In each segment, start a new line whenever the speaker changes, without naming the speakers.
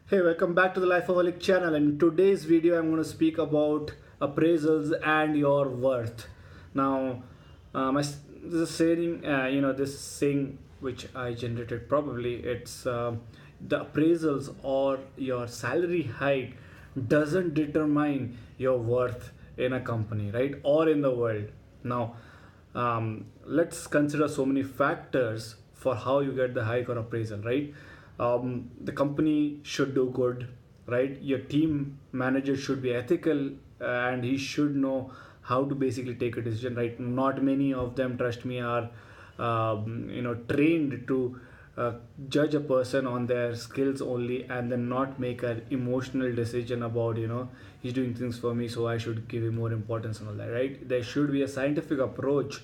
Hey, welcome back to the Lifeaholic channel. And in today's video, I'm going to speak about appraisals and your worth. Now, this saying, this saying which I generated probably, it's the appraisals or your salary hike doesn't determine your worth in a company, right? Or in the world. Now, let's consider so many factors for how you get the hike or appraisal, right? The company should do good, right? Your team manager should be ethical and he should know how to basically take a decision, right? Not many of them, trust me, are trained to judge a person on their skills only and then not make an emotional decision about he's doing things for me, so I should give him more importance and all that, right? There should be a scientific approach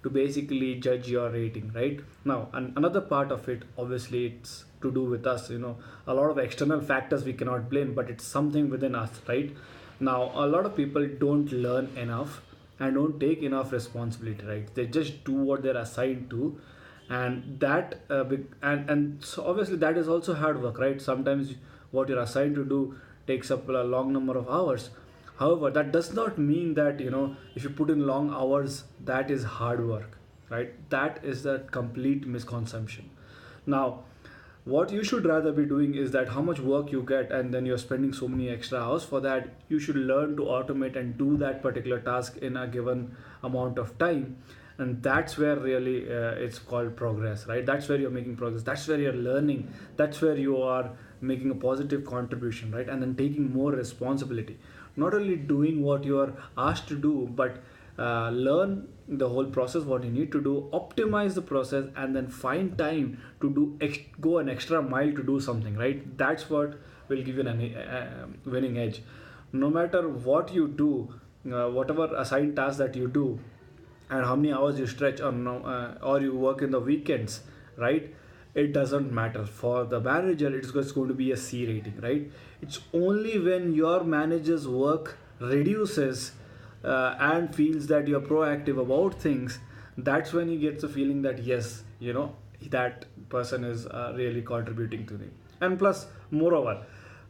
to basically judge your rating, right? Now, another part of it, obviously, it's to do with us. A lot of external factors we cannot blame, but it's something within us, right? Now, a lot of people don't learn enough and don't take enough responsibility, right? They just do what they're assigned to, and and so obviously that is also hard work, right? Sometimes what you're assigned to do takes up a long number of hours. However, that does not mean that if you put in long hours, that is hard work, right? That is a complete misconception. Now, what you should rather be doing is that how much work you get and then you're spending so many extra hours for that, you should learn to automate and do that particular task in a given amount of time. And that's where really it's called progress, right? That's where you're making progress, that's where you're learning, that's where you are making a positive contribution, right? And then taking more responsibility, not only doing what you are asked to do, but learn the whole process, what you need to do, optimize the process, and then find time to go an extra mile to do something, right? That's what will give you an winning edge. No matter what you do, whatever assigned task that you do, and how many hours you stretch or no, or you work in the weekends, right? It doesn't matter. For the manager, it's just going to be a C rating, right? It's only when your manager's work reduces and feels that you're proactive about things, that's when he gets a feeling that yes, that person is really contributing to me. And plus, moreover,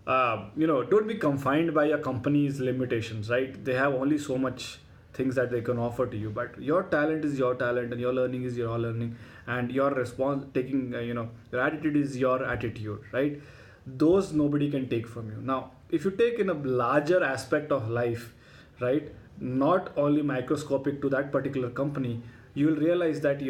don't be confined by your company's limitations, right? They have only so much things that they can offer to you, but your talent is your talent and your learning is your learning, and your response taking your attitude is your attitude, right? Those nobody can take from you. Now, if you take in a larger aspect of life, right, not only microscopic to that particular company, you will realize that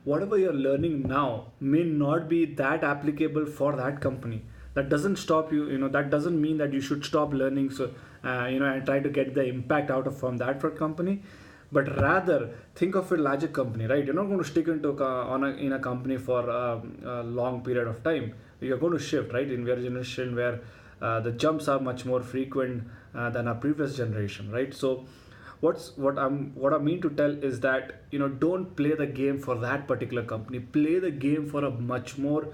whatever you're learning now may not be that applicable for that company. That doesn't stop you, that doesn't mean that you should stop learning, so and try to get the impact out of from that for company, but rather think of a larger company, right? You're not going to stick into in a company for a long period of time. You're going to shift, right? In your generation where the jumps are much more frequent than our previous generation, right? So what I mean to tell is that don't play the game for that particular company. Play the game for a much more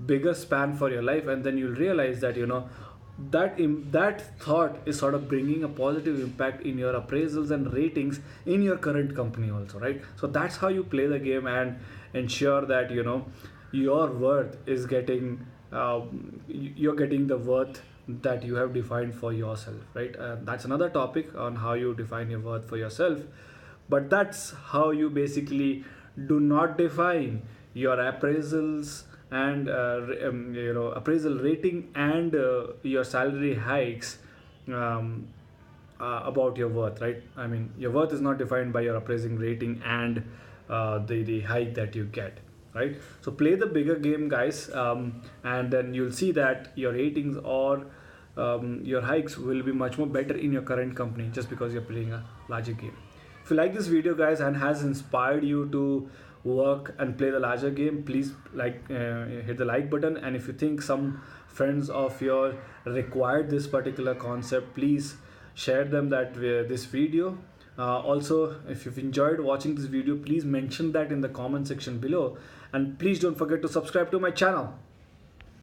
bigger span for your life, and then you'll realize that that thought is sort of bringing a positive impact in your appraisals and ratings in your current company also, right? So that's how you play the game and ensure that your worth is getting you're getting the worth that you have defined for yourself, right? That's another topic on how you define your worth for yourself, but that's how you basically do not define your appraisals and appraisal rating and your salary hikes about your worth, right? I mean, your worth is not defined by your appraising rating and the hike that you get, right? So play the bigger game, guys, and then you'll see that your ratings or your hikes will be much more better in your current company just because you're playing a larger game. If you like this video, guys, and has inspired you to work and play the larger game, please hit the like button. And if you think some friends of yours required this particular concept, please share them this video. Also, if you've enjoyed watching this video, please mention that in the comment section below, and please don't forget to subscribe to my channel.